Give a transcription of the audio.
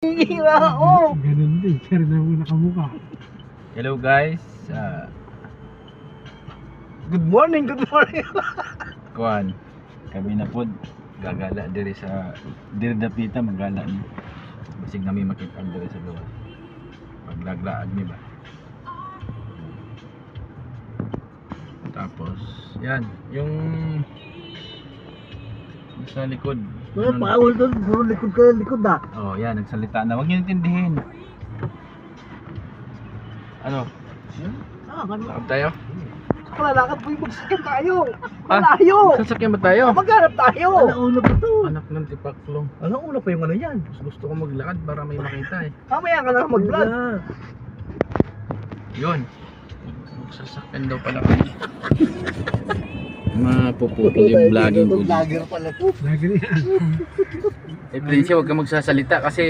Oo. Ganun din, pero na muna kamukha. Hello guys, Good morning, good morning. kuan. Kami na pod gagala diri sa dapita maggala ni. Basig nami makita diri sa luwas. Paglaglaag ni ba. Tapos, yan, yung sa likod. Mga paul doon, puro likod ka, likod na. Oh, yan, nagsalita na. Huwag niyo intindihin. Ano? Ganun. Lakad tayo? Lalakad po yung magsakyan tayo. Malayo. Sasakyan ba tayo? Maghanap tayo. Alauna pa to. Anak ng tipaklong. Alauna pa yung ano yan. Gusto ko maglakad para may makita eh. Mamaya ka na mag-vlog. Yun. Magsasakyan daw pala kami. Mapuputol yung vlogging ko. Vlogger pala to. Lagi yan. Eh, Prince, huwag ka magsasalita kasi